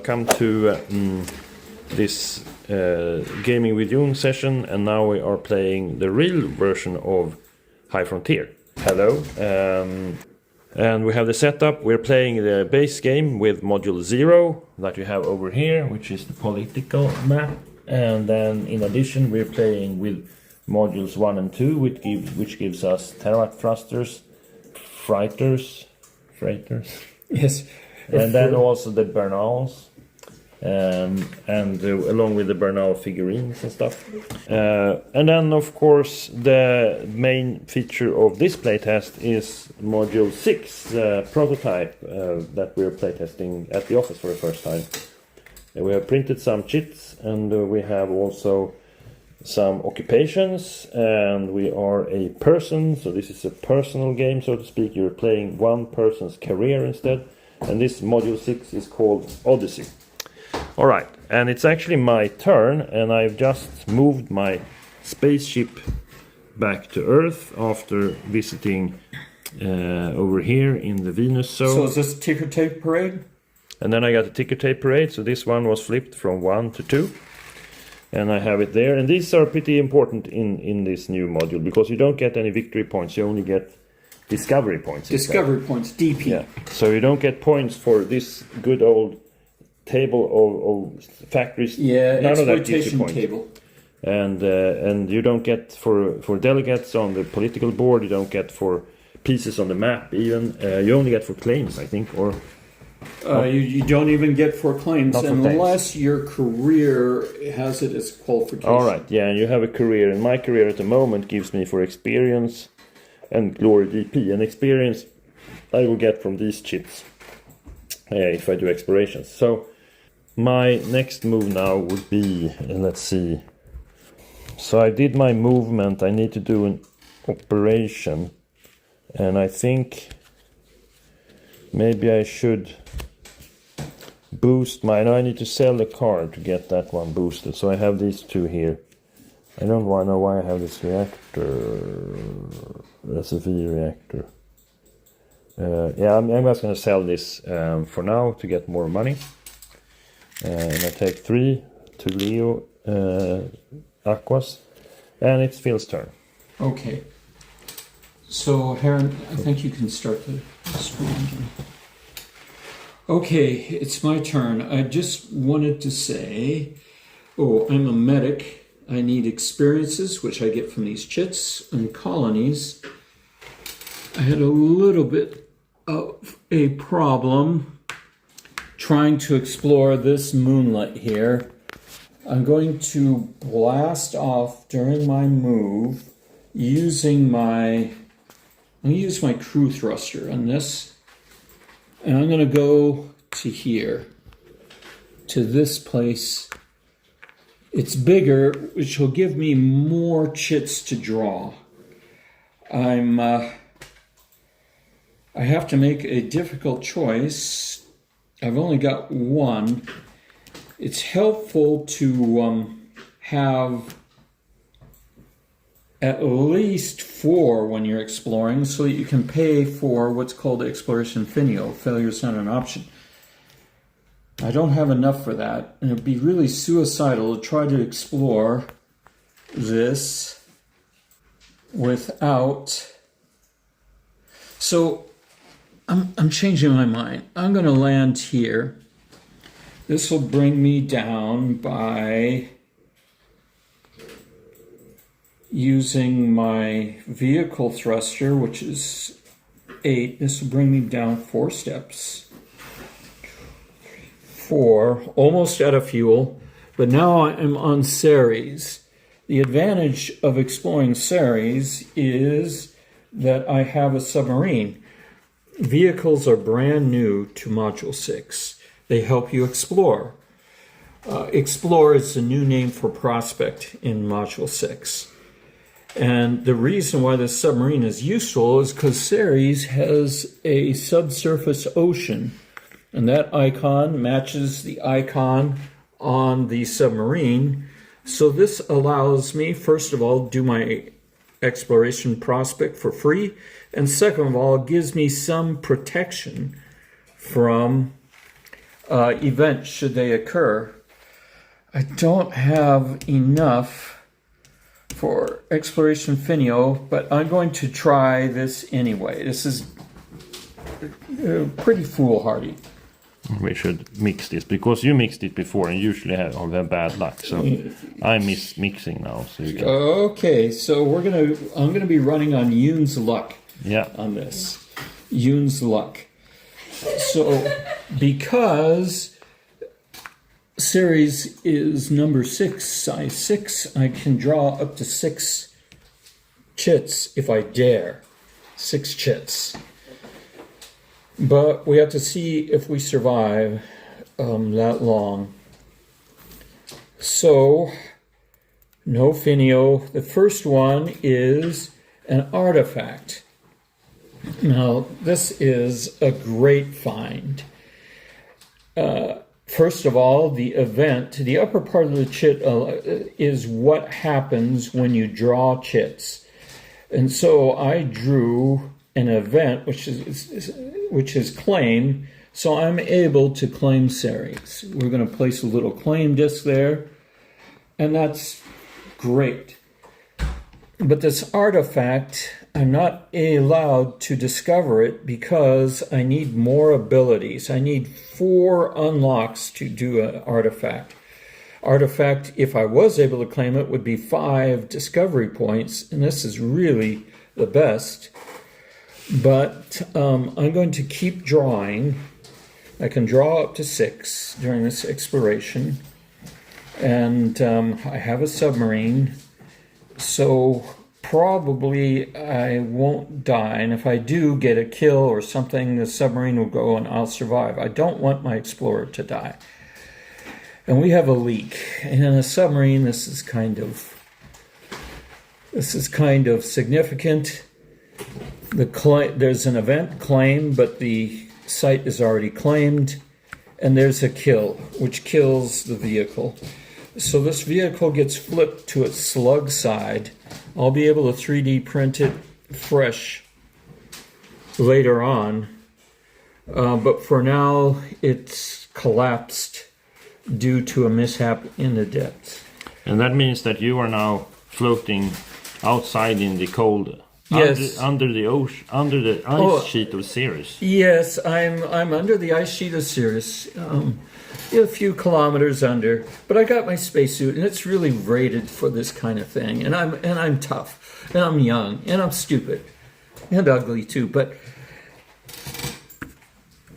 welcome to this Gaming with Jon session, and now we are playing the real version of High Frontier. Hello, and we have the setup. We're playing the base game with module 0 that you have over here, which is the political map, and then in addition we're playing with modules 1 and 2, which gives us terawatt thrusters, freighters, yes. And then also the Bernals, and along with the Bernal figurines and stuff. And then, of course, the main feature of this playtest is Module 6, the prototype that we're playtesting at the office for the first time. We have printed some chits, and we have also some occupations, and we are a person, so this is a personal game, so to speak. You're playing one person's career instead. And this module 6 is called Odyssey. Alright, and it's actually my turn, and I've just moved my spaceship back to Earth after visiting over here in the Venus zone. So is this ticker tape parade? And then I got a ticker tape parade, so this one was flipped from 1 to 2. And I have it there, and these are pretty important in this new module, because you don't get any victory points, you only get discovery points. Discovery points, DP. Yeah. So you don't get points for this good old table of factories. Yeah, none of that gives you exploitation points. table. And you don't get for delegates on the political board. You don't get for pieces on the map. Even you only get for claims, I think, or you don't even get for claims Not for unless your career has it as qualification. all right. Yeah, and you have a career, and my career at the moment gives me for experience and glory DP, and experience I will get from these chits if I do explorations. So my next move now would be, let's see, so I did my movement. I need to do an operation, and I think maybe I should boost my, no, I need to sell the card to get that one boosted. So I have these two here. I don't know why I have this reactor. That's a V reactor. Yeah, I'm just going to sell this for now to get more money. And I take 3 to Leo Aquas, and it's Phil's turn. Okay. So, Heron, I think you can start the screen again. Okay, it's my turn. I just wanted to say, I'm a medic. I need experiences, which I get from these chits and colonies. I had a little bit of a problem trying to explore this moonlight here. I'm going to blast off during my move using I'm going to use my crew thruster on this, and I'm going to go to here, to this place. It's bigger, which will give me more chits to draw. I have to make a difficult choice. I've only got one. It's helpful to have at least 4 when you're exploring, so that you can pay for what's called exploration finio. Failure is not an option. I don't have enough for that, and it'd be really suicidal to try to explore this without. So I'm changing my mind. I'm going to land here. This will bring me down by using my vehicle thruster, which is 8. This will bring me down 4 steps. 4, almost out of fuel, but now I'm on Ceres. The advantage of exploring Ceres is that I have a submarine. Vehicles are brand new to Module 6. They help you explore. Explore is the new name for prospect in Module 6. And the reason why the submarine is useful is because Ceres has a subsurface ocean. And that icon matches the icon on the submarine. So this allows me, first of all, do my exploration prospect for free. And second of all, it gives me some protection from events should they occur. I don't have enough for Exploration Finio, but I'm going to try this anyway. This is pretty foolhardy. We should mix this because you mixed it before and usually have bad luck. So I'm mixing now. So you can... Okay, so I'm gonna be running on Yoon's luck. Yeah. On this, Yoon's luck. So because series is number 6, size 6, I can draw up to 6 chits if I dare. 6 chits. But we have to see if we survive that long. So, no Finio. The first one is an artifact. Now, this is a great find. First of all, the event, the upper part of the chit is what happens when you draw chits. And so I drew an event which is claim, so I'm able to claim series. We're going to place a little claim disc there, and that's great. But this artifact, I'm not allowed to discover it because I need more abilities. I need 4 unlocks to do an artifact. Artifact, if I was able to claim it, would be 5 discovery points, and this is really the best. But I'm going to keep drawing. I can draw up to 6 during this exploration. And I have a submarine. So probably I won't die. And if I do get a kill or something, the submarine will go and I'll survive. I don't want my explorer to die. And we have a leak. And in a submarine, this is kind of significant. There's an event claim, but the site is already claimed, and there's a kill, which kills the vehicle. So this vehicle gets flipped to its slug side. I'll be able to 3D print it fresh later on, but for now it's collapsed due to a mishap in the depths. And that means that you are now floating outside in the cold. Yes. Under the ocean, under the ice sheet of Sirius. Yes, I'm under the ice sheet of Sirius, a few kilometers under. But I got my spacesuit, and it's really rated for this kind of thing. And I'm tough, and I'm young, and I'm stupid, and ugly too. But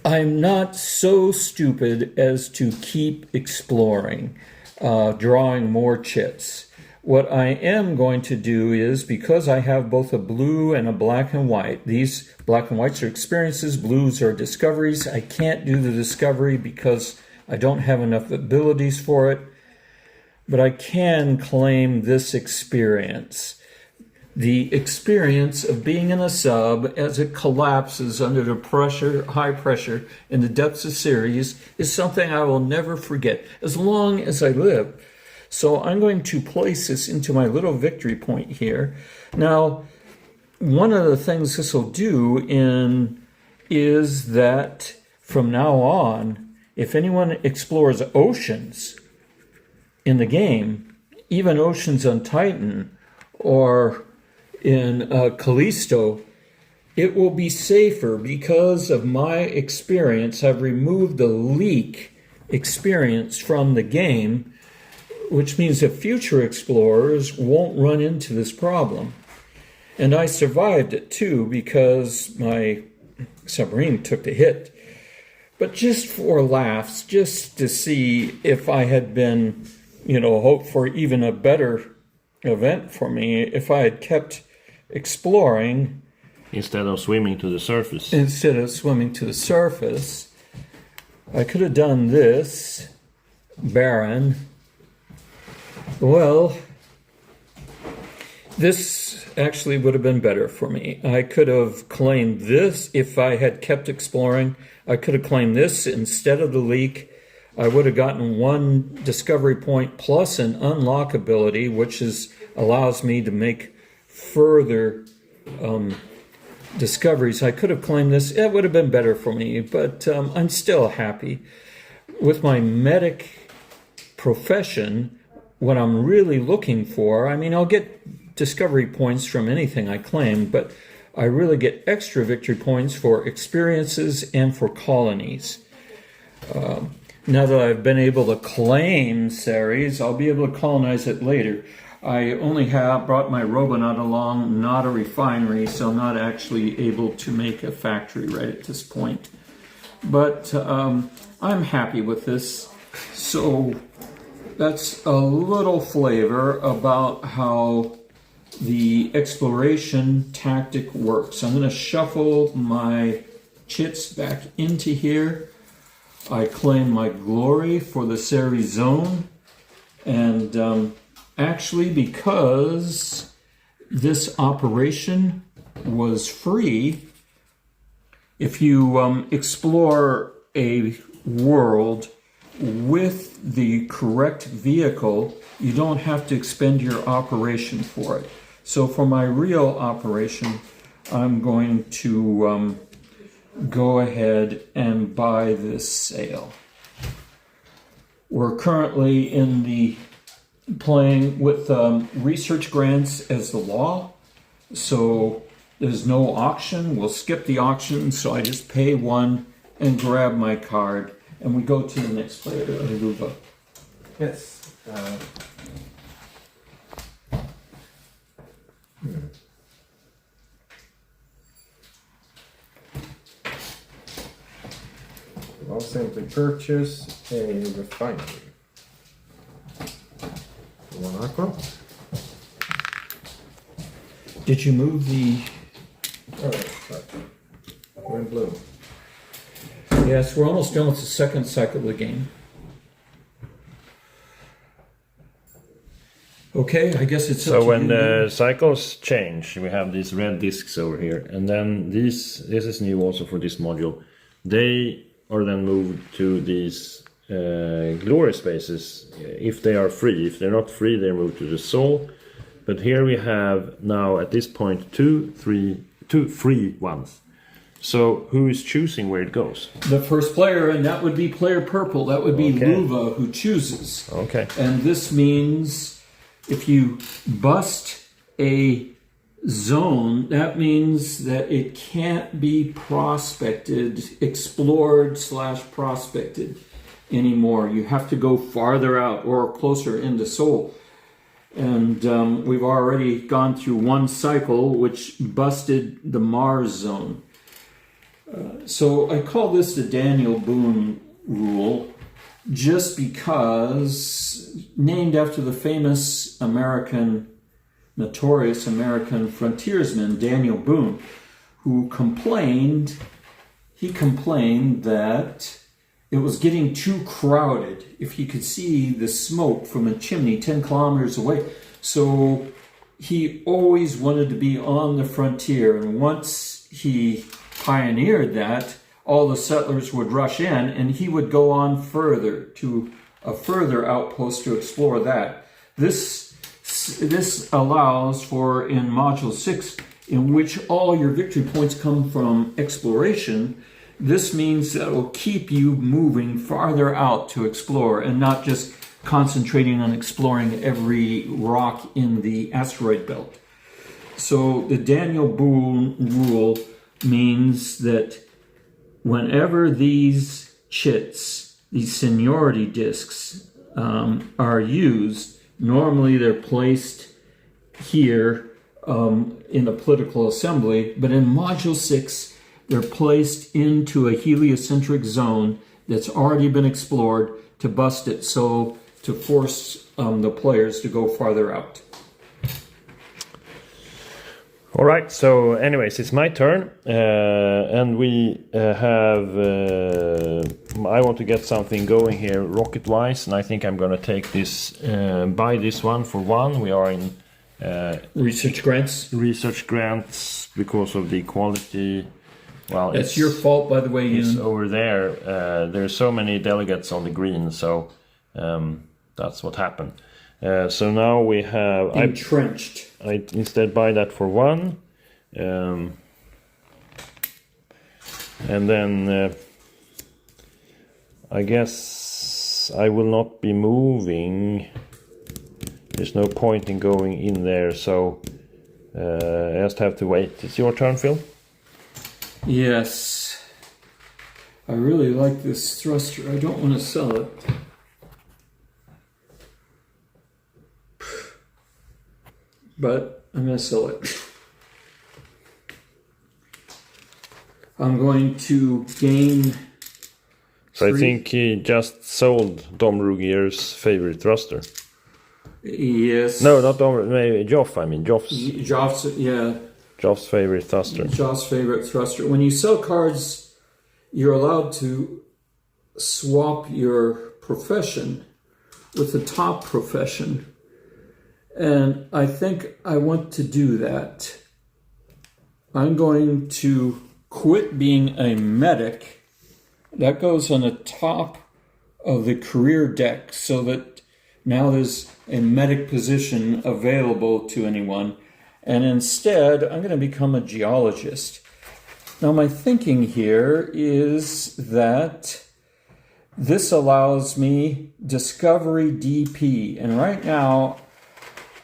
I'm not so stupid as to keep exploring, drawing more chits. What I am going to do is, because I have both a blue and a black and white, these black and whites are experiences, blues are discoveries. I can't do the discovery because I don't have enough abilities for it, but I can claim this experience. The experience of being in a sub as it collapses under the pressure, high pressure in the depths of Sirius is something I will never forget as long as I live. So I'm going to place this into my little victory point here. Now, one of the things this will do is that from now on, if anyone explores oceans in the game, even oceans on Titan or in Callisto, it will be safer because of my experience. I've removed the leak experience from the game, which means that future explorers won't run into this problem. And I survived it too because my submarine took the hit. But just for laughs, just to see if I had been, hope for even a better event for me, if I had kept exploring. Instead of swimming to the surface. I could have done this, barren. Well, this actually would have been better for me. I could have claimed this if I had kept exploring. I could have claimed this instead of the leak. I would have gotten 1 discovery point plus an unlock ability, which allows me to make further discoveries. I could have claimed this. It would have been better for me, but I'm still happy. with my medic profession, what I'm really looking for, I mean, I'll get discovery points from anything I claim, but I really get extra victory points for experiences and for colonies. Now that I've been able to claim Ceres, I'll be able to colonize it later. I only have brought my Robonaut along, not a refinery, so I'm not actually able to make a factory right at this point. But I'm happy with this. So that's a little flavor about how the exploration tactic works. I'm going to shuffle my chits back into here. I claim my glory for the Ceres zone, and actually, because this operation was free, if you explore a world with the correct vehicle, you don't have to expend your operation for it. So for my real operation, I'm going to go ahead and buy this sail. We're currently in the playing with research grants as the law, so there's no auction. We'll skip the auction, so I just pay one and grab my card, and we go to the next player, Aruba. Yes. I'll simply purchase a refinery. One aqua. Did you move the... Oh, sorry. We're in blue. Yes, we're almost done with the second cycle of the game. Okay, I guess it's up So to when you. the cycles change, we have these red discs over here, and then this is new also for this module. They are then moved to these glory spaces if they are free. If they're not free, they're moved to the soul. But here we have now at this point two free ones. So who is choosing where it goes? The first player, and that would be player purple. That would be Okay. Luva who chooses. Okay. And this means if you bust a zone, that means that it can't be prospected, explored / prospected anymore. You have to go farther out or closer into Sol. And we've already gone through one cycle which busted the Mars zone. So I call this the Daniel Boone rule just because, named after the famous notorious American frontiersman Daniel Boone, who complained that it was getting too crowded if he could see the smoke from a chimney 10 kilometers away. So he always wanted to be on the frontier, and once he pioneered that, all the settlers would rush in and he would go on further to a further outpost to explore that. This allows for, in Module 6, in which all your victory points come from exploration, this means that it will keep you moving farther out to explore and not just concentrating on exploring every rock in the asteroid belt. So the Daniel Boone rule means that whenever these chits, these seniority discs, are used, normally they're placed here in the political assembly, but in Module 6, they're placed into a heliocentric zone that's already been explored to bust it, so to force the players to go farther out. All right, so anyways, it's my turn, and we have, I want to get something going here rocket-wise, and I think I'm going to take this, buy this one for one. We are in Research grants because of the quality. Well, It's your fault, by the way. It's over there. There's so many delegates on the green, so that's what happened. So now we have entrenched. I instead buy that for one, and then I guess I will not be moving. There's no point in going in there, so I just have to wait. It's your turn, Phil. Yes. I really like this thruster. I don't want to sell it. But I'm going to sell it. I'm going to gain... So I think he just sold Dom Rugier's favorite thruster. Yes. No, not Dom, maybe Joff, I mean. Joff's favorite thruster. Joff's favorite thruster. When you sell cards, you're allowed to swap your profession with the top profession. And I think I want to do that. I'm going to quit being a medic. That goes on the top of the career deck so that now there's a medic position available to anyone. And instead, I'm going to become a geologist. Now, my thinking here is that this allows me Discovery DP. And right now,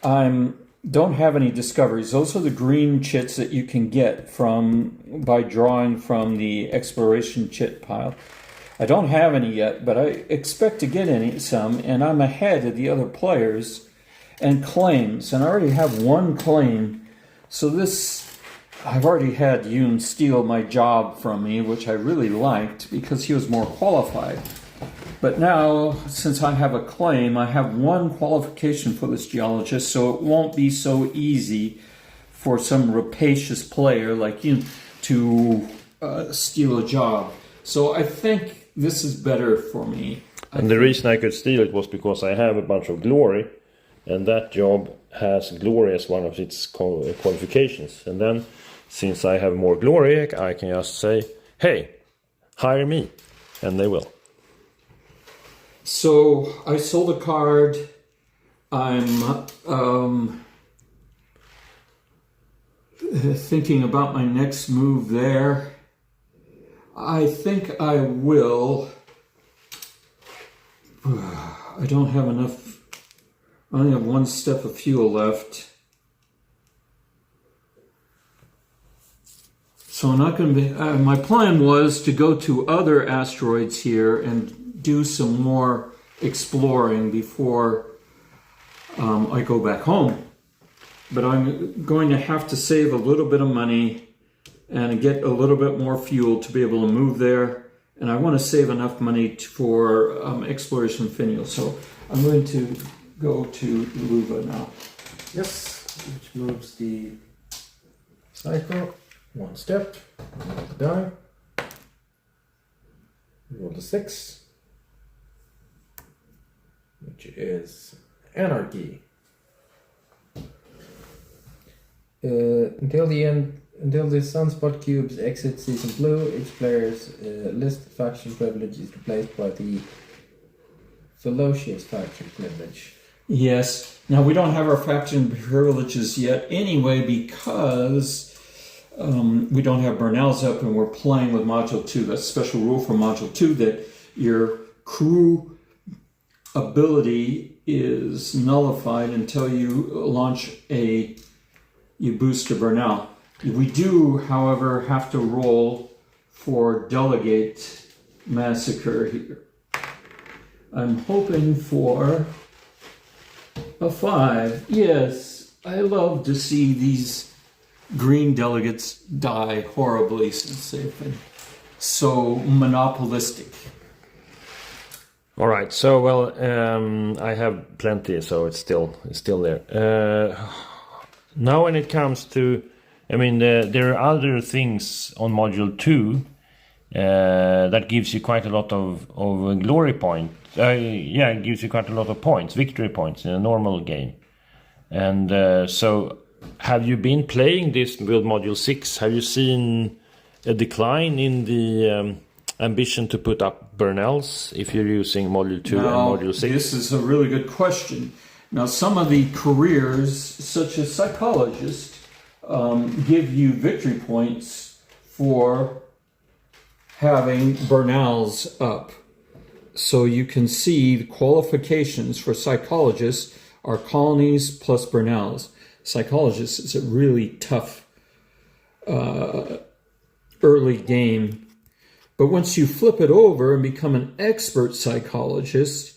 don't have any discoveries. Those are the green chits that you can get by drawing from the exploration chit pile. I don't have any yet, but I expect to get some, and I'm ahead of the other players. And claims, and I already have one claim. So I've already had Yoon steal my job from me, which I really liked because he was more qualified. But now, since I have a claim, I have one qualification for this geologist, so it won't be so easy for some rapacious player like you to steal a job. So I think this is better for me. And the reason I could steal it was because I have a bunch of glory, and that job has glory as one of its qualifications. And then, since I have more glory, I can just say, hey, hire me, and they will. So I sold a card. I'm thinking about my next move there. I think I will. I don't have enough. I only have one step of fuel left. So I'm not going to be... my plan was to go to other asteroids here and do some more exploring before I go back home. But I'm going to have to save a little bit of money and get a little bit more fuel to be able to move there. And I want to save enough money for exploration finial. So I'm going to go to Luva now. Yes, which moves the cycle one step. Roll the die. Roll the 6, which is Anarchy. Until the sunspot cubes exit season blue, each player's list faction privilege is replaced by the Velocious faction privilege. Yes. Now, we don't have our faction privileges yet anyway because we don't have Burnell's up and we're playing with Module 2. That's a special rule for Module 2 that your crew ability is nullified until you launch you boost a Burnell. We do, however, have to roll for Delegate Massacre here. I'm hoping for a 5. Yes, I love to see these green delegates die horribly since they've been so monopolistic. All right. So I have plenty, so it's still there. Now, when it comes to, there are other things on Module 2 that gives you quite a lot of glory points. It gives you quite a lot of points, victory points in a normal game. And so, have you been playing this with Module 6? Have you seen a decline in the ambition to put up Burnells if you're using Module 2 and Module 6? This is a really good question. Now, some of the careers, such as psychologist, give you victory points for having Burnells up. So you can see the qualifications for psychologists are colonies plus Bernals. Psychologists is a really tough early game. But once you flip it over and become an expert psychologist,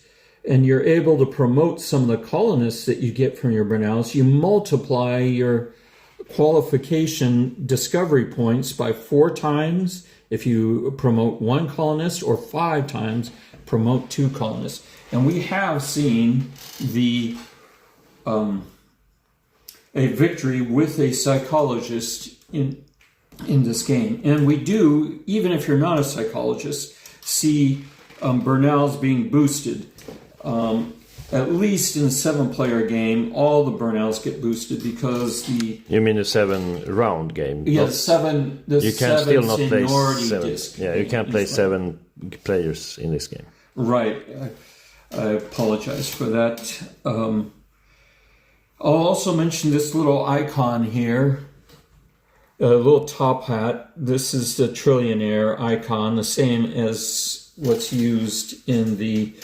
and you're able to promote some of the colonists that you get from your Bernals, you multiply your qualification discovery points by 4 times if you promote 1 colonist, or 5 times promote 2 colonists. And we have seen a victory with a psychologist in this game. And we do, even if you're not a psychologist, see Bernals being boosted. At least in a 7-player game, all the Bernals get boosted because the... You mean the 7-round game? Yeah, you can still not play seniority 7. disc. Yeah, you can't play 7 players in this game. Right. I apologize for that. I'll also mention this little icon here. A little top hat. This is the trillionaire icon, the same as what's used in the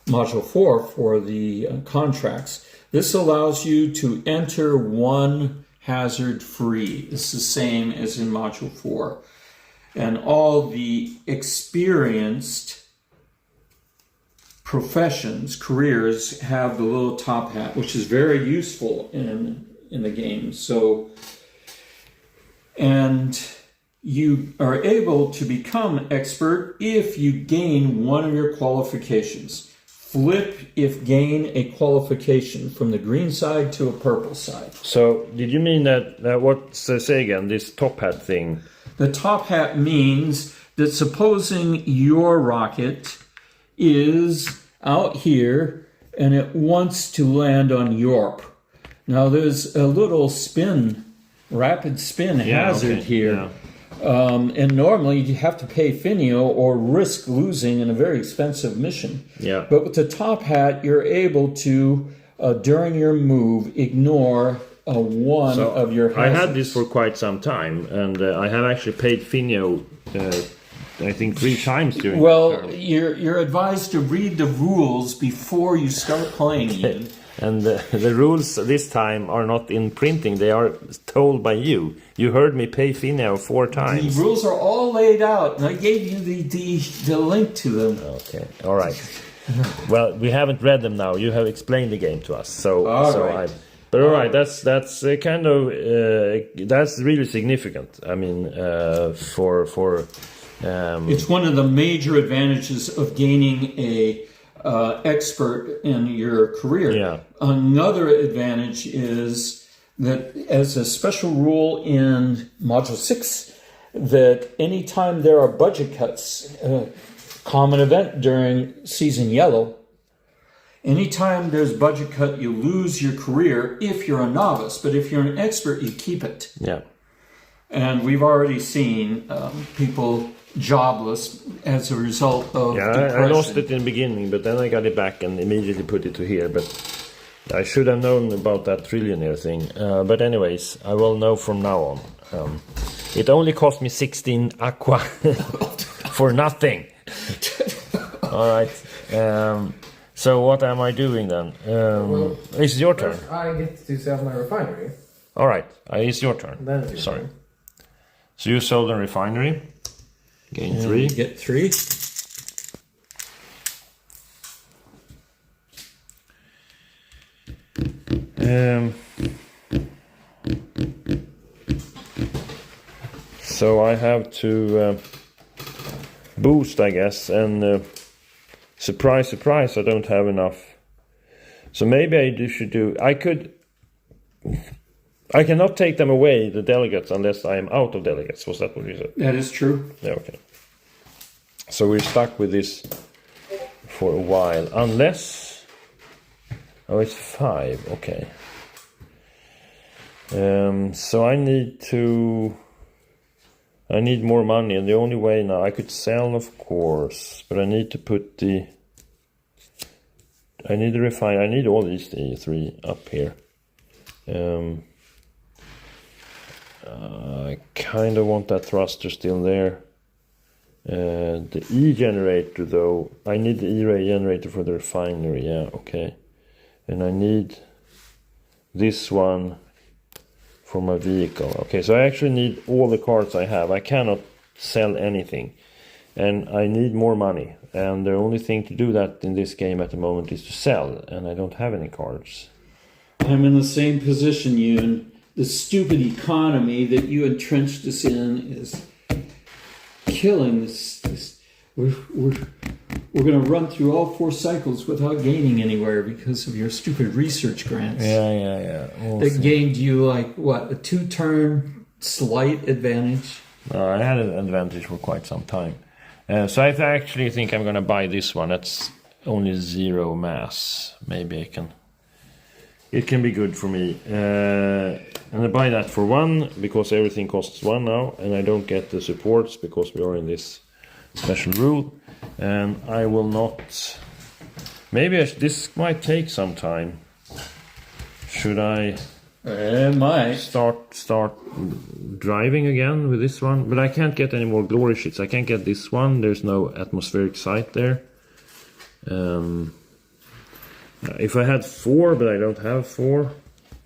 Module 4 for the contracts. This allows you to enter 1 hazard free. It's the same as in Module 4. And all the experienced professions, careers, have the little top hat, which is very useful in the game. So, and you are able to become expert if you gain 1 of your qualifications. Flip if gain a qualification from the green side to a purple side. So, did you mean that say again, this top hat thing? The top hat means that supposing your rocket is out here and it wants to land on Europe. Now there's a little rapid spin hazard here. Yeah. And normally you have to pay Finio or risk losing in a very expensive mission. Yeah. But with the top hat, you're able to, during your move, ignore one of your hazards. I had this for quite some time, and I have actually paid Finio, I think 3 times during Well, the term. you're advised to read the rules before you start playing Ian. And the rules this time are not in printing, they are told by you. You heard me pay Finio 4 times. The rules are all laid out, and I gave you the link to them. Okay, all right. Well, we haven't read them now. You have explained the game to us, Right. But all right, that's kind of that's really significant. I mean, for It's one of the major advantages of gaining a expert in your career. Yeah. Another advantage is that, as a special rule in Module 6, that anytime there are budget cuts, common event during Season Yellow, anytime there's budget cut, you lose your career if you're a novice, but if you're an expert, you keep it. yeah. And we've already seen people jobless as a result of depression. I lost it in the beginning, but then I got it back and immediately put it to here. But I should have known about that trillionaire thing. But anyways, I will know from now on. It only cost me 16 aqua for nothing. All right. So what am I doing then? It's your turn. First, I get to sell my refinery. All right. It's your turn. Then it's your Sorry. turn. So you sold a refinery. Gain 3. You get 3. So I have to boost, I guess, and surprise, surprise, I don't have enough. So maybe I cannot take them away, the delegates, unless I am out of delegates. Was that what you said? That is true. Yeah, okay. So we're stuck with this for a while, unless... Oh, it's 5, okay. So I need more money, and the only way now, I could sell, of course, but I need to put I need to refine, I need all these 3 up here. I kind of want that thruster still there. The E generator, though, I need the E-ray generator for the refinery. Yeah, okay. And I need this one for my vehicle. Okay, so I actually need all the cards I have. I cannot sell anything. And I need more money. And the only thing to do that in this game at the moment is to sell. And I don't have any cards. I'm in the same position, Yoon. The stupid economy that you entrenched us in is killing this. We're going to run through all 4 cycles without gaining anywhere because of your stupid research grants. Yeah. That gained you, like, what, a 2-turn slight advantage? I had an advantage for quite some time. So I actually think I'm going to buy this one. That's only 0 mass. Maybe I can... It can be good for me. And I buy that for 1 because everything costs 1 now. And I don't get the supports because we are in this special rule. And I will not... Maybe this might take some time. Should I... It might. Start driving again with this one? But I can't get any more glory sheets. I can't get this one. There's no atmospheric sight there. If I had 4, but I don't have 4.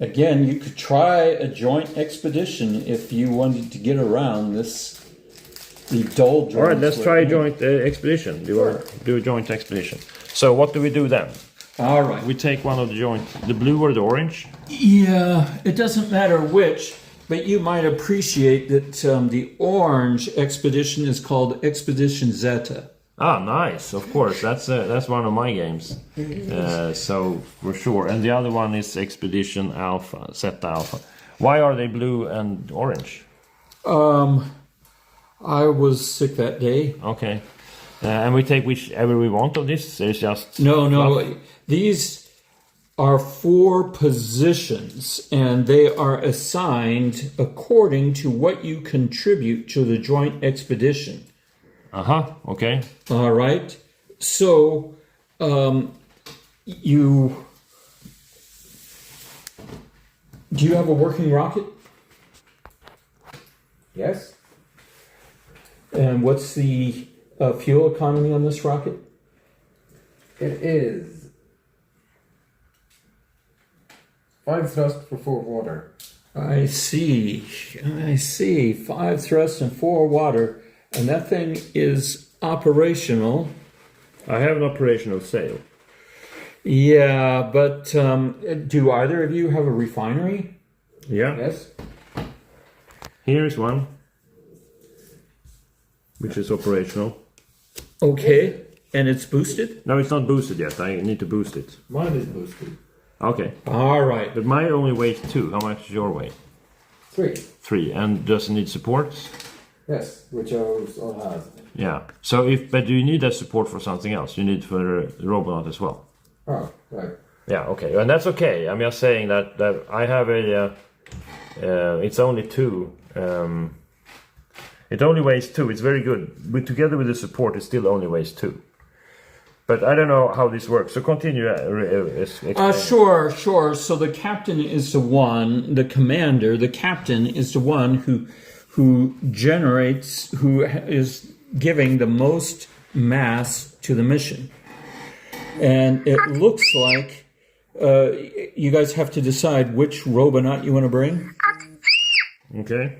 Again, you could try a joint expedition if you wanted to get around the doldrums. All right, let's try a joint expedition. Do a joint expedition. So what do we do then? All right. We take one of the blue or the orange? Yeah, it doesn't matter which, but you might appreciate that the orange expedition is called Expedition Zeta. Ah, nice. Of course, that's one of my games. So for sure. And the other one is Expedition Alpha, Zeta Alpha. Why are they blue and orange? I was sick that day. Okay. And we take whichever we want of this? There's just... No. These are 4 positions, and they are assigned according to what you contribute to the joint expedition. Okay. All right. So, do you have a working rocket? Yes. And what's the fuel economy on this rocket? It is 5 thrust for 4 water. I see. 5 thrust and 4 water. And that thing is operational. I have an operational sail. Yeah, but do either of you have a refinery? Yeah. Yes. Here is one, which is operational. Okay, and it's boosted? No, it's not boosted yet. I need to boost it. Mine is boosted. Okay. All right. But mine only weighs 2. How much is your weight? 3. 3. And does it need support? Yes, which I all have. Yeah. So but do you need that support for something else? You need for the Robonaut as well. Oh, right. Yeah, okay. And that's okay. I'm just saying that I have a... it's only 2. It only weighs 2. It's very good. But together with the support, it still only weighs 2. But I don't know how this works. So continue. Sure. So the captain is the one, the commander, the captain is the one who is giving the most mass to the mission. And it looks like you guys have to decide which Robonaut you want to bring. Okay.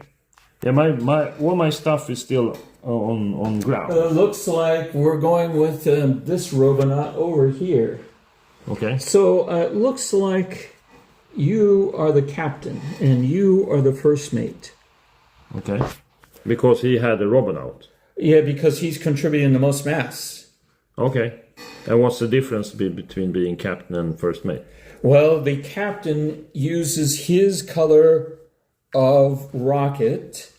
Yeah, all my stuff is still on ground. It looks like we're going with this Robonaut over here. Okay. So it looks like you are the captain and you are the first mate. Okay. Because he had a Robonaut. Yeah, because he's contributing the most mass. Okay. And what's the difference between being captain and first mate? Well, the captain uses his color of rocket.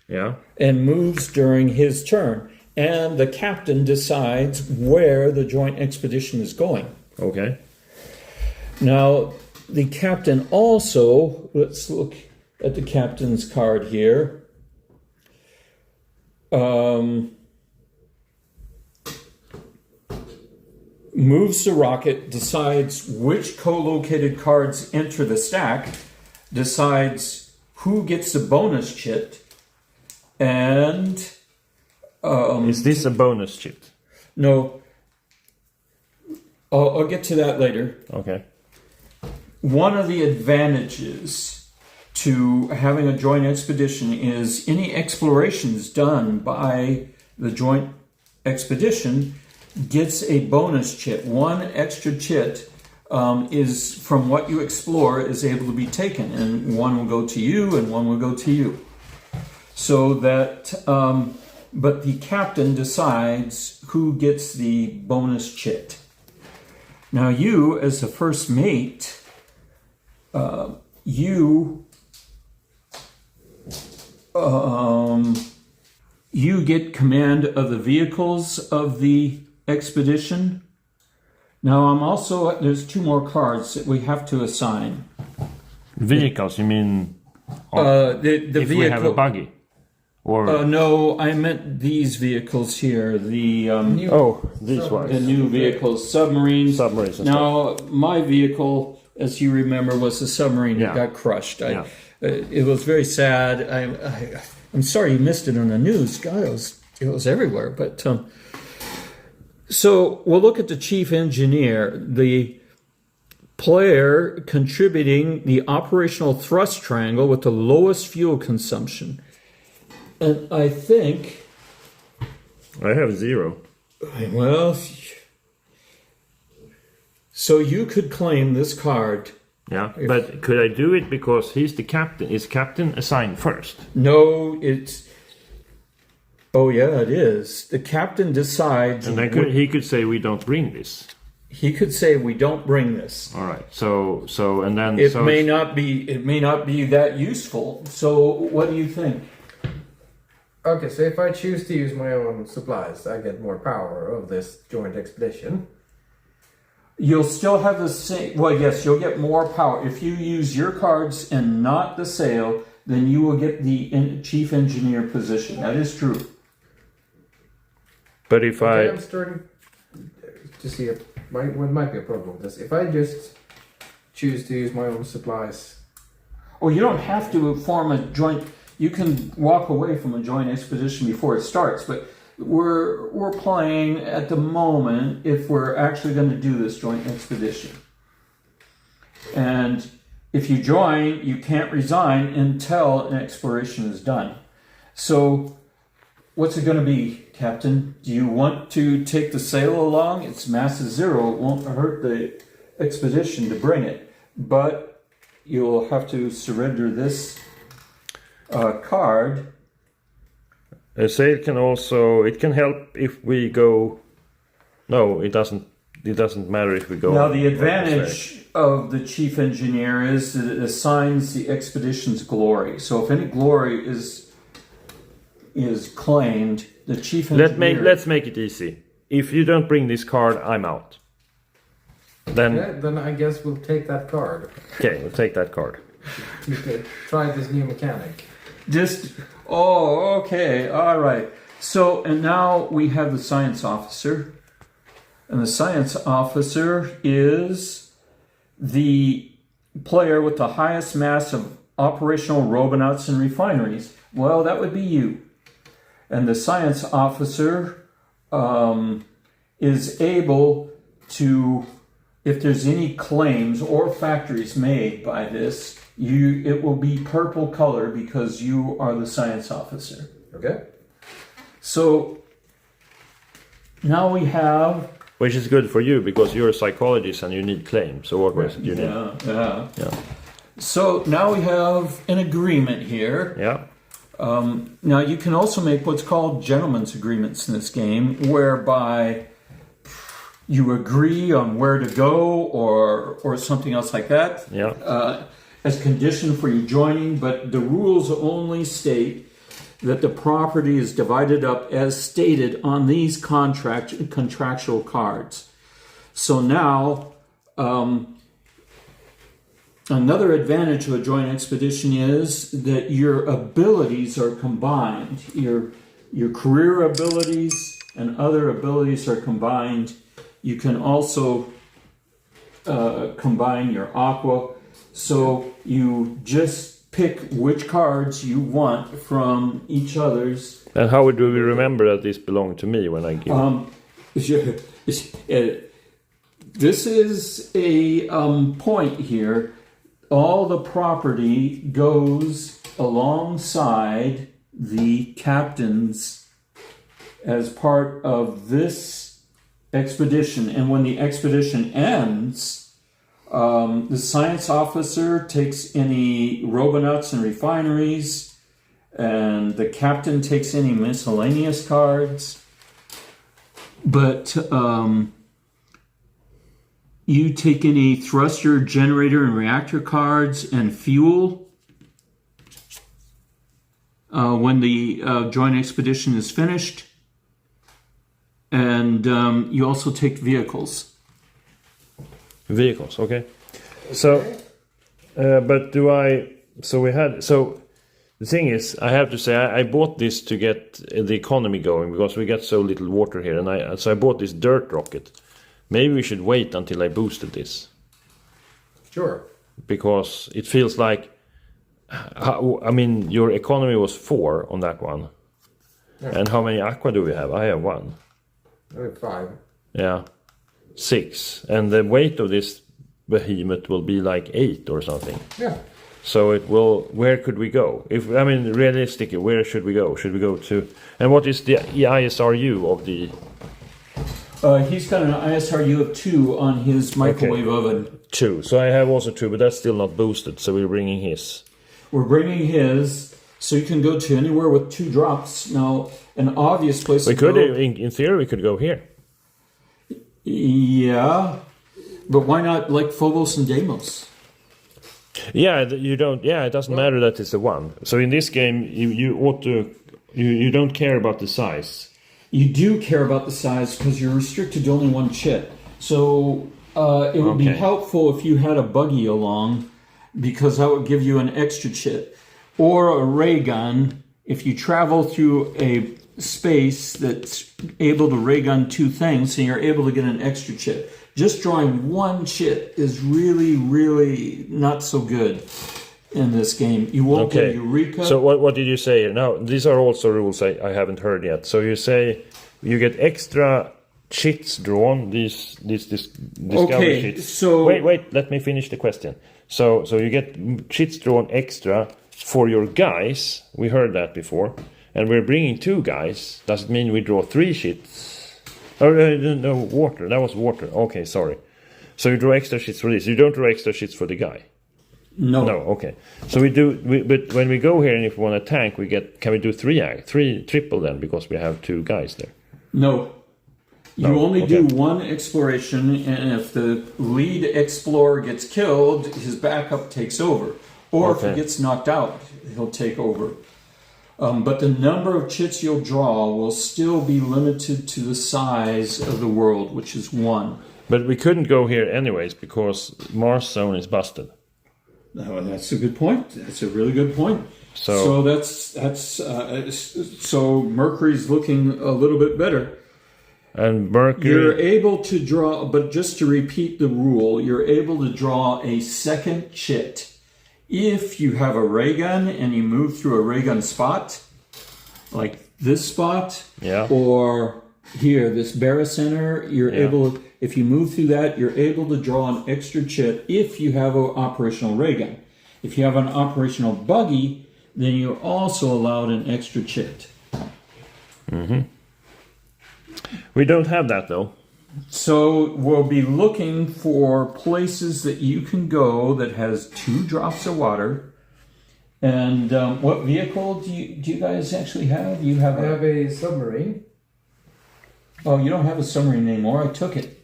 Yeah. And moves during his turn. And the captain decides where the joint expedition is going. Okay. Now, the captain also, let's look at the captain's card here. Moves the rocket, decides which co-located cards enter the stack, decides who gets the bonus chit, and Is this a bonus chip? No. I'll get to that later. Okay. One of the advantages to having a joint expedition is any explorations done by the joint expedition gets a bonus chit. One extra chit is from what you explore is able to be taken, and one will go to you and one will go to you. So that, but the captain decides who gets the bonus chit. Now you, as the first mate, you get command of the vehicles of the expedition. Now I'm also, there's 2 more cards that we have to assign. Vehicles, you mean The if vehicle, we have a buggy? Or no, I meant these vehicles here. The these ones. the new vehicles, submarines. Submarines and Now, my vehicle, as you remember, was a submarine that Yeah. got crushed. Yeah. It was very sad. I'm sorry you missed it on the news. God, it was everywhere. But so we'll look at the chief engineer, the player contributing the operational thrust triangle with the lowest fuel consumption. And I think, I have 0. well, so you could claim this card. Yeah, but could I do it because he's the captain? Is captain assigned first? No, it's. Oh yeah, it is. The captain decides. And then he could say we don't bring this. He could say we don't bring this. All right. So and then It may not be that useful. So what do you think? Okay, so if I choose to use my own supplies, I get more power of this joint expedition. You'll still have the same. Well, yes, you'll get more power if you use your cards and not the sail. Then you will get the chief engineer position. That is true. But if Okay, I'm starting to see what might be a problem with this. If I just choose to use my own supplies. Oh, you don't have to form a joint. You can walk away from a joint expedition before it starts, but we're playing at the moment if we're actually going to do this joint expedition. And if you join, you can't resign until an exploration is done. So what's it going to be, Captain? Do you want to take the sail along? It's mass is 0. It won't hurt the expedition to bring it, but you'll have to surrender this card. a sail can help if we go. No, it doesn't. It doesn't matter if we go. Now the advantage of the chief engineer is that it assigns the expedition's glory. So if any glory is claimed, the chief engineer. Let's make it easy. If you don't bring this card, I'm out. Then I guess we'll take that card. Okay, we'll take that card. You could try this new mechanic. Okay, all right. So, and now we have the science officer. And the science officer is the player with the highest mass of operational robonuts and refineries. Well, that would be you. And the science officer is able to, if there's any claims or factories made by this, it will be purple color because you are the science officer. Okay. So now we have. Which is good for you because you're a psychologist and you need claims. So what was it you need? Yeah. So now we have an agreement here. Yeah. Now you can also make what's called gentlemen's agreements in this game, whereby you agree on where to go or something else like that. Yeah. As condition for you joining, but the rules only state that the property is divided up as stated on these contractual cards. So now, another advantage of a joint expedition is that your abilities are combined. Your career abilities and other abilities are combined. You can also combine your aqua. So you just pick which cards you want from each other's. And how do we remember that this belonged to me when I give? This is a point here. All the property goes alongside the captains as part of this expedition. And when the expedition ends, the science officer takes any robonauts and refineries, and the captain takes any miscellaneous cards. But you take any thruster, generator, and reactor cards and fuel when the joint expedition is finished. And you also take vehicles. Vehicles, okay. So, but do I? So we had. So the thing is, I have to say, I bought this to get the economy going because we get so little water here, and I bought this dirt rocket. Maybe we should wait until I boosted this. Sure. Because it feels like, I mean, your economy was 4 on that one. Yeah. And how many aqua do we have? I have 1. I have 5. Yeah. 6. And the weight of this behemoth will be like 8 or something. Yeah. So it will, where could we go? If, I mean, realistically, where should we go? Should we go to, and what is the ISRU of the... He's got an ISRU of 2 on his microwave oven. 2. So I have also 2, but that's still not boosted. So we're bringing his. We're bringing his, so you can go to anywhere with 2 drops. Now, an obvious place We to could, go... in theory, we could go here. Yeah, but why not like Phobos and Deimos? Yeah, you don't. Yeah, it doesn't matter that it's a 1. So in this game, you ought to. You don't care about the size. You do care about the size because you're restricted to only 1 chit. So it would be helpful if you had a buggy along, because that would give you an extra chit. Or a ray gun if you travel through a space that's able to ray gun 2 things, and you're able to get an extra chit. Just drawing 1 chit is really, really not so good in this game. You won't get Eureka. So what did you say here? Now, these are also rules I haven't heard yet. So you say you get extra chits drawn, these discovery chits. So wait, let me finish the question. So you get chits drawn extra for your guys. We heard that before. And we're bringing 2 guys. Does it mean we draw 3 chits? Oh, no, water. That was water. Okay, sorry. So you draw extra shits for this. You don't draw extra shits for the guy. No. No. Okay. So we do. But when we go here, and if we want a tank, we get. Can we do 3 triple then? Because we have 2 guys there. No. You only do 1 exploration, and if the lead explorer gets killed, his backup takes over. Or if he gets knocked out, he'll take over. But the number of chits you'll draw will still be limited to the size of the world, which is 1. But we couldn't go here anyways because Mars zone is busted. Oh, that's a good point. That's a really good point. So so Mercury's looking a little bit better. And Mercury... You're able to draw, but just to repeat the rule, you're able to draw a second chit if you have a ray gun and you move through a ray gun spot, like this spot, or here, this barycenter, you're able, if you move through that, you're able to draw an extra chit if you have an operational ray gun. If you have an operational buggy, then you're also allowed an extra chit. Mm-hmm. We don't have that though. So we'll be looking for places that you can go that has 2 drops of water. And what vehicle do you guys actually have? You have I have a submarine. Oh, you don't have a submarine anymore. I took it.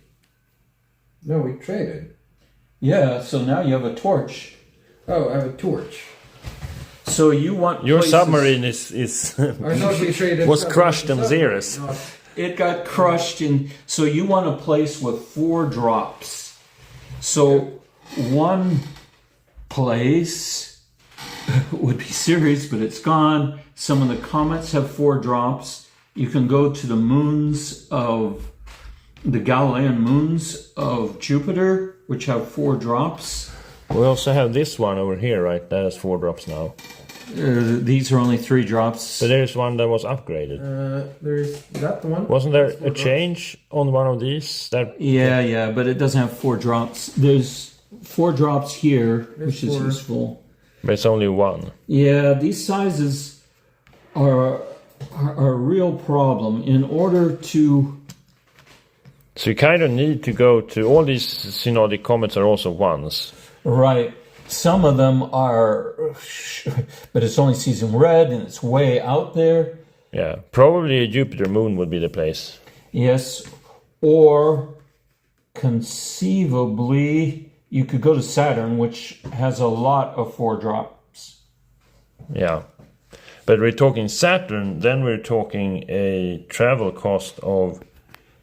No, we traded. Yeah, so now you have a torch. Oh, I have a torch. So you want your places... submarine is I thought we traded was crushed in zeros. It got crushed in. So you want a place with 4 drops. So one place would be Ceres, but it's gone. Some of the comets have 4 drops. You can go to the moons of the Galilean moons of Jupiter, which have 4 drops. We also have this one over here, right? That has 4 drops now. These are only 3 drops. So there's one that was upgraded. There's that one. Wasn't there That's 4 a drops. change on one of these? That Yeah, but it doesn't have 4 drops. There's 4 drops here, There's which is 4. useful. But it's only 1. Yeah, these sizes are a real problem. In order to... So you kind of need to go to all these synodic comets are also 1s. Right. Some of them are... But it's only season red and it's way out there. Yeah, probably a Jupiter moon would be the place. Yes. Or conceivably, you could go to Saturn, which has a lot of 4 drops. Yeah. But we're talking Saturn, then we're talking a travel cost of,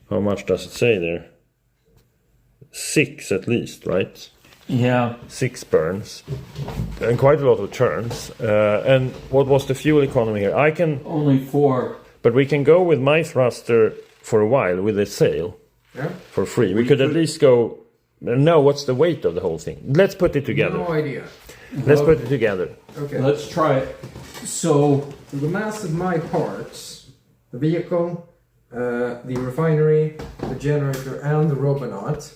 how much does it say there? 6 at least, right? Yeah. 6 burns. And quite a lot of turns. And what was the fuel economy here? I can, Only 4. but we can go with my thruster for a while with a sail Yeah. for free. We could at least go, no, what's the weight of the whole thing? Let's put it together. No idea. Let's put it together. Okay. Let's try it. So, The mass of my parts, the vehicle, the refinery, the generator, and the Robonaut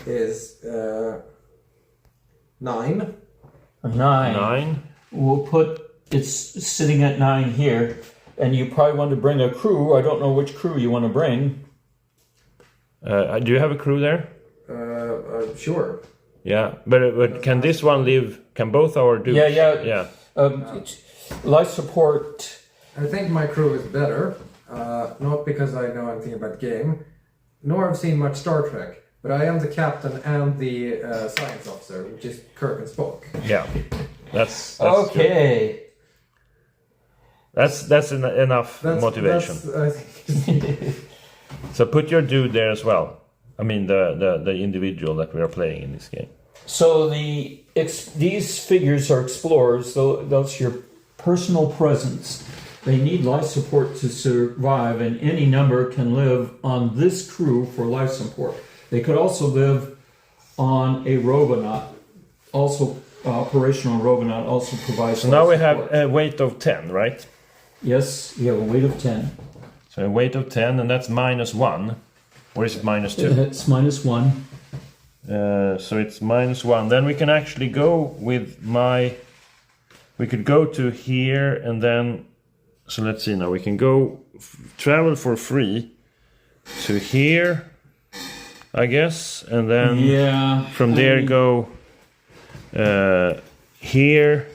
is 9. 9. 9. We'll put, it's sitting at 9 here. And you probably want to bring a crew. I don't know which crew you want to bring. Do you have a crew there? Sure. Yeah, but can this one live? Can both our do? Yeah. Life support. I think my crew is better, not because I know anything about game, nor have seen much Star Trek, but I am the captain and the science officer, which is Kirk and Spock. Yeah. That's Okay. good. That's enough motivation. I think So put your dude there as well. I mean the individual that we are playing in this game. So these figures are explorers. So that's your personal presence. They need life support to survive, and any number can live on this crew for life support. They could also live on a Robonaut. Also, operational Robonaut also provides. So now life we have support. a weight of 10, right? Yes, you have a weight of 10. So a weight of 10, and that's -1. Or is it -2? It's -1. So it's -1. Then we can actually go with we could go to here and then, so let's see now, we can go travel for free to here, I guess, and then from there go here,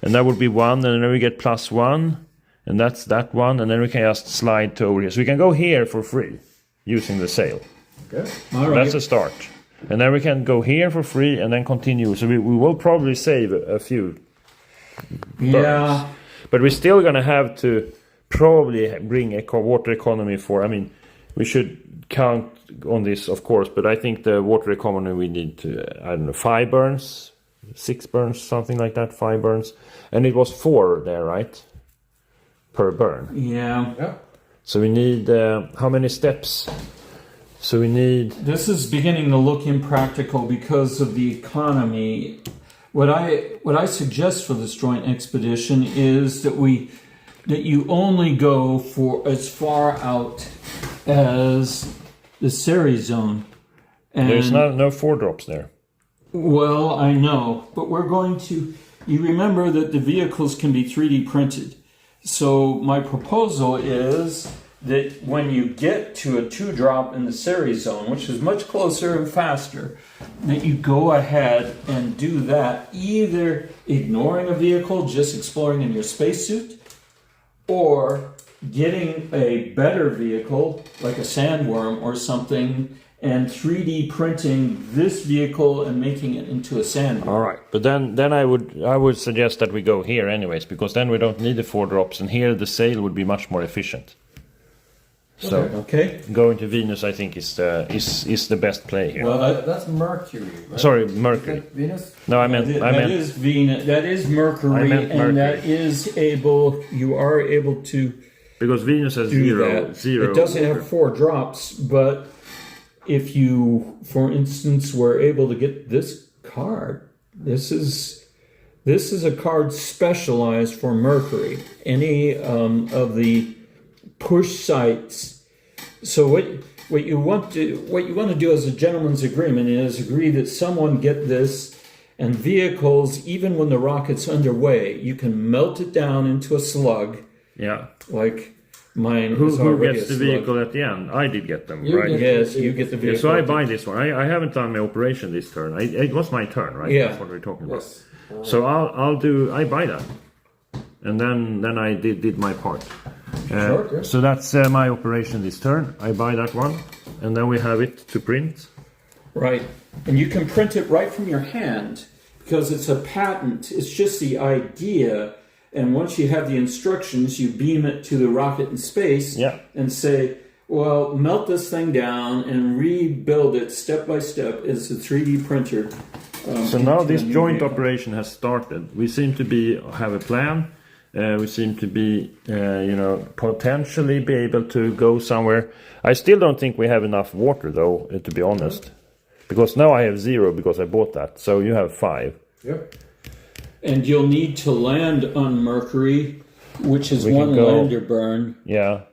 and that would be 1, and then we get +1, and that's that one, and then we can just slide to over here. So we can go here for free using the sail. okay. All right. That's a start. And then we can go here for free and then continue. So we will probably save a few. Yeah. But we're still going to have to probably bring a water economy for. I mean, we should count on this, of course, but I think the water economy we need to, I don't know, 5 burns, 6 burns, something like that, 5 burns. And it was 4 there, right? Per burn. Yeah. Yeah. So we need, how many steps? So we need... This is beginning to look impractical because of the economy. What I suggest for this joint expedition is that you only go for as far out as the Ceres zone. And, There's no 4 drops there. Well, I know, but we're going to... You remember that the vehicles can be 3D printed. So my proposal is that when you get to a 2-drop in the Ceres zone, which is much closer and faster, that you go ahead and do that, either ignoring a vehicle, just exploring in your spacesuit, or getting a better vehicle, like a sandworm or something, and 3D printing this vehicle and making it into a sandworm. All right, but then I would suggest that we go here anyways, because then we don't need the 4 drops, and here the sail would be much more efficient. So Okay. going to Venus, I think, is the best play here. Well, That's Mercury, right? Sorry, Mercury. Is that Venus? No, I meant that is Venus. That is Mercury, I meant Mercury. and that is able. You are able to because Venus has do zero. that. It doesn't have 4 drops, but if you, for instance, were able to get this card. This is a card specialized for Mercury. Any of the push sites. So what you want to do as a gentleman's agreement is agree that someone get this, and vehicles, even when the rocket's underway, you can melt it down into a slug. Yeah. Like mine. Who gets the vehicle at the end? I did get them, right? Yes, you get the vehicle. Yeah, so I buy this one. I haven't done my operation this turn. It was my turn, right? Yeah. That's what we're talking about. Yes. So I buy that, and then I did my part. Sure, yeah. So that's my operation this turn. I buy that one, and then we have it to print. Right. And you can print it right from your hand because it's a patent. It's just the idea. And once you have the instructions, you beam it to the rocket in space and say, well, melt this thing down and rebuild it step by step as a 3D printer. So now this joint operation has started. We seem to have a plan. We seem to be, potentially be able to go somewhere. I still don't think we have enough water, though, to be honest. Because now I have 0 because I bought that. So you have 5. Yep. And you'll need to land on Mercury, which is one lander burn. Yeah.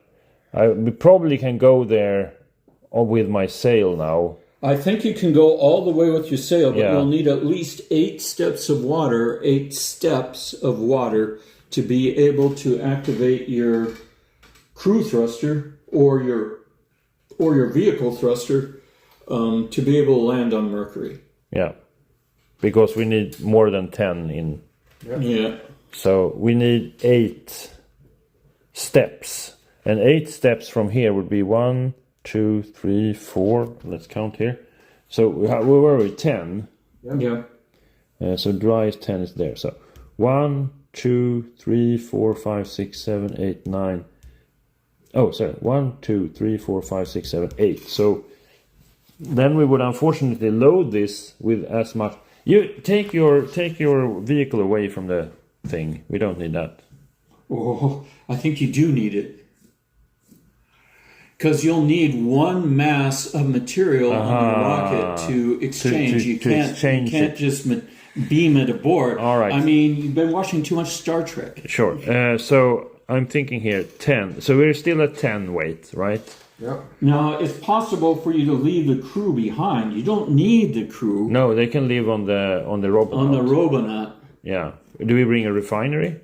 We probably can go there with my sail now. I think you can go all the way with your sail, but you'll need at least 8 steps of water, to be able to activate your crew thruster or your vehicle thruster to be able to land on Mercury. Yeah. Because we need more than 10 in. Yeah. So we need 8 steps. And 8 steps from here would be 1, 2, 3, 4. Let's count here. So where were we? 10. Yeah. So dry 10 is there. So 1, 2, 3, 4, 5, 6, 7, 8, 9. Oh, sorry. 1, 2, 3, 4, 5, 6, 7, 8. So then we would unfortunately load this with as much. You take your vehicle away from the thing. We don't need that. Oh, I think you do need it. Because you'll need one mass of material on the rocket to exchange. You can't just beam it aboard. All right. I mean, you've been watching too much Star Trek. Sure. So I'm thinking here 10. So we're still at 10 weight, right? Yep. Now, it's possible for you to leave the crew behind. You don't need the crew. No, they can live on the Robonaut. On the Robonaut. Yeah. Do we bring a refinery?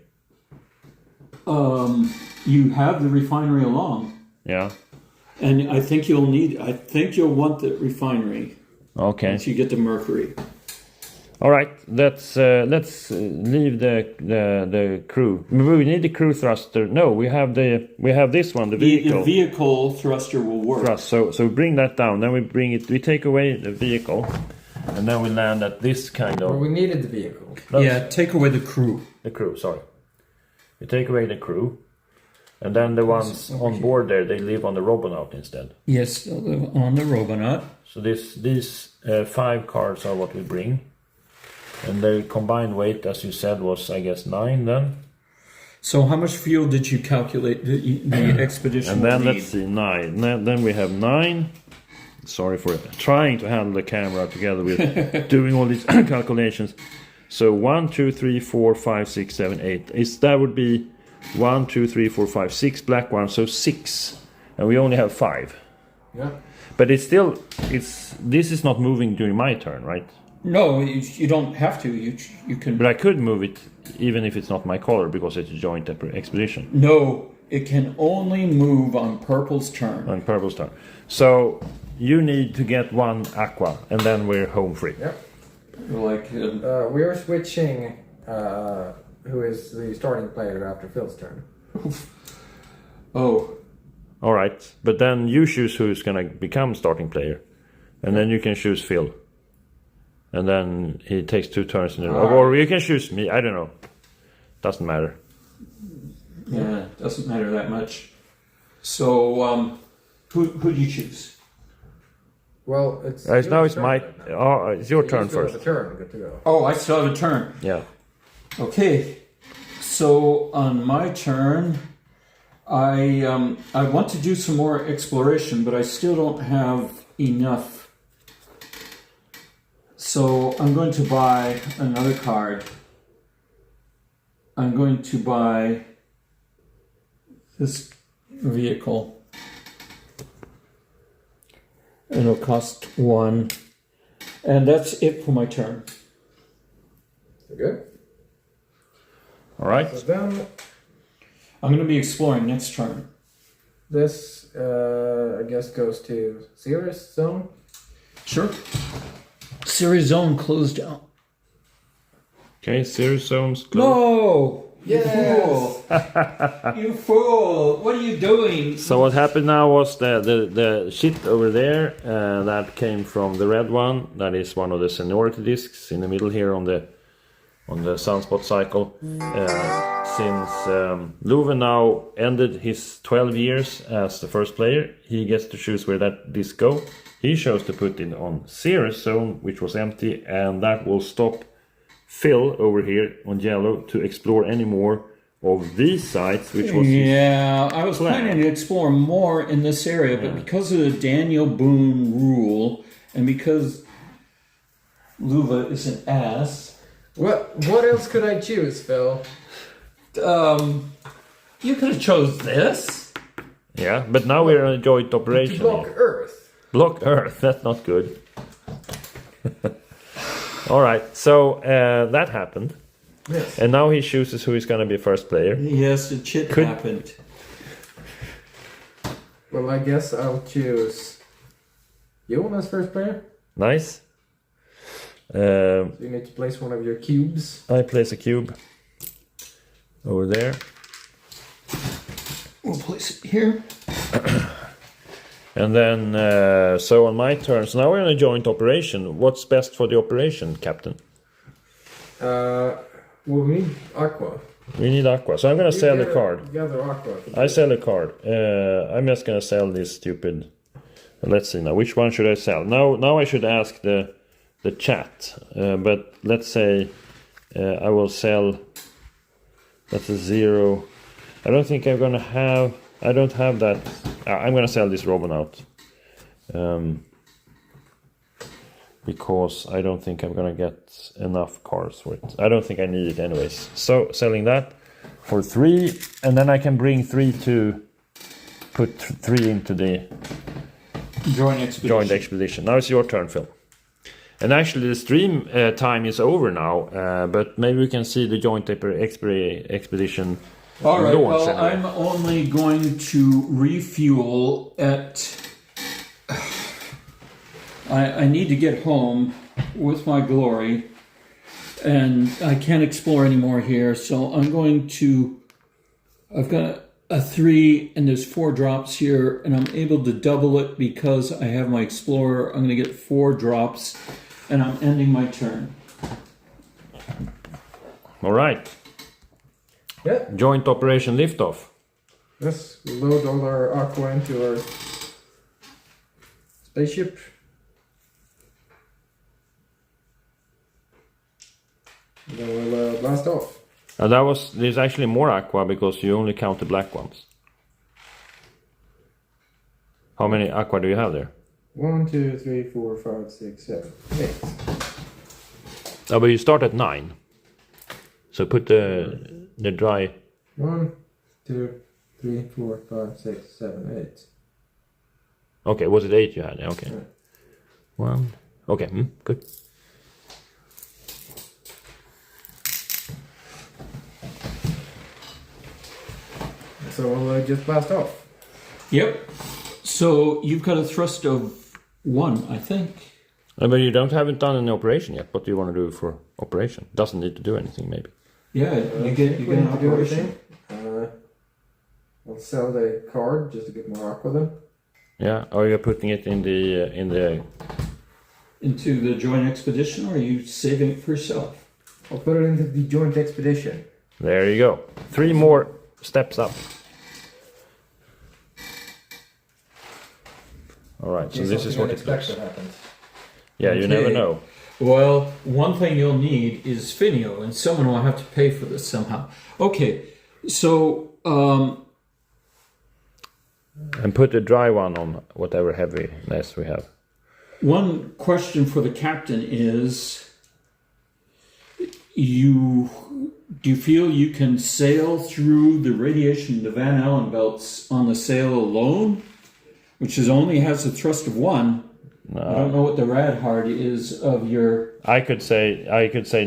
You have the refinery along. Yeah. And I think you'll want the refinery. Okay. Once you get to Mercury. All right. Let's leave the crew. We need the crew thruster. No, we have this one, the vehicle. The vehicle thruster will work. Thrust. So bring that down. Then we take away the vehicle, and then we land at this kind of. Well, we needed the vehicle. Yeah, take away the crew. The crew. Sorry. We take away the crew. And then the ones on board there, they live on the Robonaut instead. Yes, they'll live on the Robonaut. So these 5 cars are what we bring. And the combined weight, as you said, was, I guess, 9 then. So how much fuel did you calculate the expedition And then would let's see, 9. Then we have 9. Sorry for trying to handle the camera together with doing all these calculations. So 1, 2, 3, 4, 5, 6, 7, 8. That would be 1, 2, 3, 4, 5, 6 black ones, so 6, and we only have 5. Yeah. But this is not moving during my turn, right? No, you don't have to. You can. But I could move it even if it's not my color because it's a joint expedition. No, it can only move on Purple's turn. On Purple's turn. So you need to get 1 aqua, and then we're home free. Yep. Like we are switching. Who is the starting player after Phil's turn? Oh. All right, but then you choose who's going to become starting player, and then you can choose Phil. And then he takes 2 turns in a row. Or you can choose me, I don't know. Doesn't matter. Yeah, doesn't matter that much. So, who do you choose? Well, it's now it's my... it's your turn first. It's your turn, good to go. Oh, I still have a turn. Yeah. Okay, so on my turn, I want to do some more exploration, but I still don't have enough So I'm going to buy another card. I'm going to buy this vehicle. And it'll cost 1. And that's it for my turn. Good. All right. So then I'm going to be exploring next turn. this, I guess, goes to Cirrus Zone. Sure. Series zone closed down. Okay, Series zones closed. No! Yes! You fool! You fool! What are you doing? So what happened now was the shit over there that came from the red one. That is one of the seniority discs in the middle here on the sunspot cycle. Since Leuven now ended his 12 years as the first player, he gets to choose where that disc go. He chose to put it on Cirrus Zone, which was empty, and that will stop Phil over here on yellow to explore any more of these sites, which was Yeah, I was plan. planning to explore more in this area, but because of the Daniel Boone rule, and because Luva is an ass, What else could I choose, Phil? you could have chose this. yeah. But now we're on a joint To operation. block here. Earth. Block Earth. That's not good. All right. So that happened, Yes. and now he chooses who is going to be first player. Yes, the shit Could- happened. Well, I guess I'll choose you as first player. Nice. So you need to place one of your cubes. I place a cube over there. We'll place it here. And then, so on my turn, so now we're in a joint operation. What's best for the operation, Captain? We need Aqua. We need Aqua. So I'm going to sell the card. Gather Aqua. I sell a card. I'm just going to sell this stupid... Let's see now. Which one should I sell? Now I should ask the chat. But let's say I will sell... That's a 0. I don't think I'm going to have... I don't have that... I'm going to sell this Robonaut. Because I don't think I'm going to get enough cards for it. I don't think I need it anyways. So, selling that for 3. And then I can bring 3 to... Put 3 into the Joint expedition. joint expedition. Now it's your turn, Phil. And actually the stream time is over now. But maybe we can see the joint expedition All right, launch well, anyway. I'm only going to refuel at... I need to get home with my glory, and I can't explore anymore here, so I'm going to... I've got a 3, and there's 4 drops here, and I'm able to double it because I have my explorer. I'm going to get 4 drops, and I'm ending my turn. All right. Yeah. Joint operation liftoff. Let's load all our Aqua into our spaceship. And then we'll blast off. There's actually more Aqua because you only count the black ones. How many Aqua do you have there? 1, 2, 3, 4, 5, 6, 7, 8. Oh, but you start at 9. So put the dry... 1, 2, 3, 4, 5, 6, 7, 8. Okay, was it 8 you had? Okay. Yeah. 1. Okay, good. So we'll just blast off. Yep. So you've got a thrust of 1, I think. But you haven't done an operation yet. What do you want to do for operation? Doesn't need to do anything, maybe. Yeah, you get an operation. I'll sell the card just to get more Aqua then. Yeah. Or you're putting it in the Into the joint expedition, or are you saving it for yourself? I'll put it into the joint expedition. There you go. 3 more steps up. All right. So this is what it looks. happens. Yeah, you never Okay. know. Well, one thing you'll need is Finio, and someone will have to pay for this somehow. Okay, so And put the dry one on whatever heaviness we have. One question for the captain is, do you feel you can sail through the radiation of the Van Allen belts on the sail alone, which only has a thrust of 1? No. I don't know what the rad hard is of your... I could say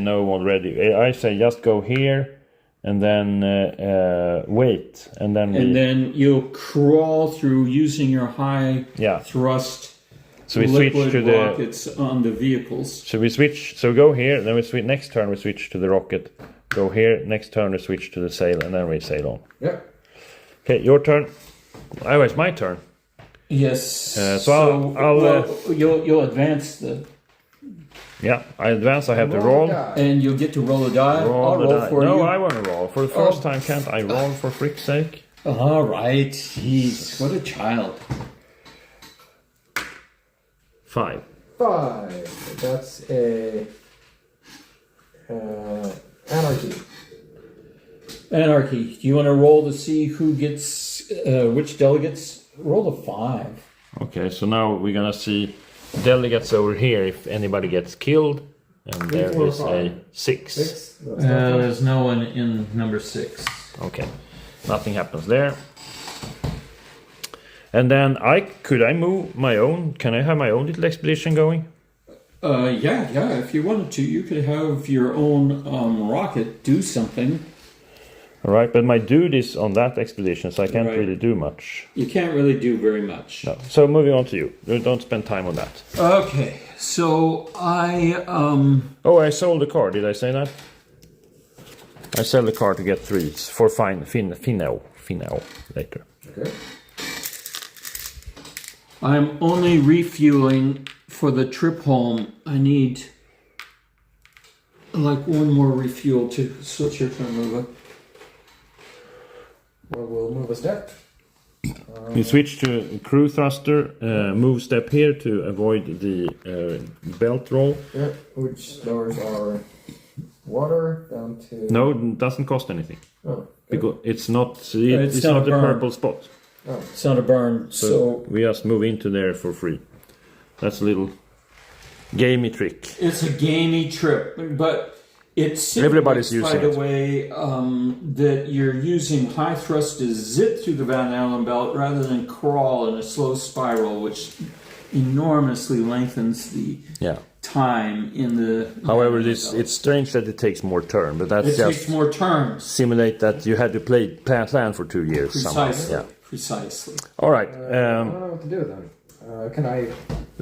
no already. I say just go here and then wait, and then you'll crawl through using your high thrust. So we switch to the rockets on the vehicles. So we switch. So go here. Then we switch. Next turn we switch to the rocket. Go here. Next turn we switch to the sail, and then we sail on. Yeah. Okay, your turn. Oh, it's my turn. Yes. So you'll advance the. Yeah, I advance. I have to roll. And you'll get to roll a die. I'll roll for you. No, I want to roll. For the first time, can't I roll for frick's sake? All right. Jeez, what a child. 5. 5. That's a anarchy. Anarchy. Do you want to roll to see who gets which delegates? Roll a 5. Okay, so now we're gonna see delegates over here if anybody gets killed, and there is a 6. There's no one in number 6. Okay, nothing happens there. And then could I move my own? Can I have my own little expedition going? Yeah. If you wanted to, you could have your own rocket do something. All right, but my dude is on that expedition, so I can't really do much. You can't really do very much. No. So moving on to you. Don't spend time on that. Okay, so I Oh, I sold the car. Did I say that? I sell the car to get 3s for Finno later. Okay. I'm only refueling for the trip home. I need like one more refuel to switch your turn over. Well, we'll move a step. You switch to crew thruster, move step here to avoid the belt roll. Yeah, which lowers our water down to... No, it doesn't cost anything. Oh, Because it's not the purple spot. Oh. It's not a burn, so we just move into there for free. That's a little gamey trick. it's a gamey trip, but it's Everybody's using by the it. way that you're using high thrust to zip through the Van Allen belt rather than crawl in a slow spiral, which enormously lengthens the time in the. However, it's strange that it takes more turn, but that's it just takes more turns. simulate that you had to plan for 2 years. Precisely. Somehow. Yeah. Precisely. All right. I don't know what to do then. Can I...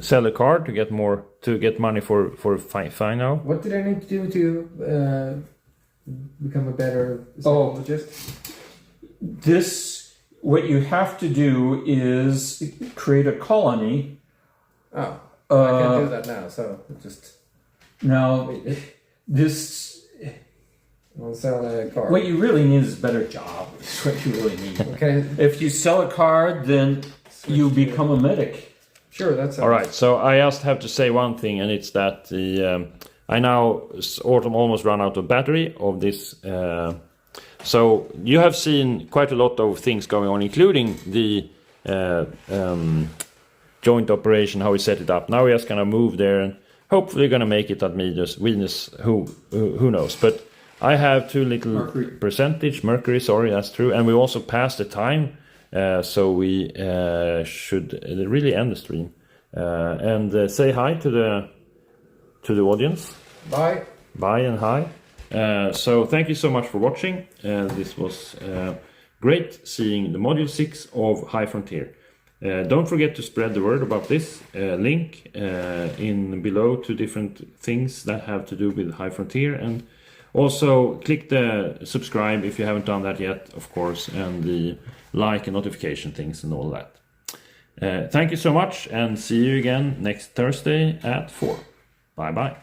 Sell a car to get money for Finno. What did I need to do to become a better psychologist? What you have to do is create a colony. Oh, I can't do that now, so just... Now, this... I'll sell a car. What you really need is a better job. That's what you really need. Okay. If you sell a car, then you become a medic. Sure, that's... All right, so I just have to say one thing, and it's that I now almost run out of battery of this. So you have seen quite a lot of things going on, including the joint operation, how we set it up. Now we're just gonna move there, and hopefully gonna make it at Venus. Who knows? But I have too little mercury. Sorry, that's true, and we also passed the time. So we should really end the stream and say hi to the audience. Bye and hi. So thank you so much for watching. This was great seeing the module 6 of High Frontier. Don't forget to spread the word about this link in below to different things that have to do with High Frontier, and also click the subscribe if you haven't done that yet, of course, and the like and notification things and all that. Thank you so much, and see you again next Thursday at 4. Bye bye.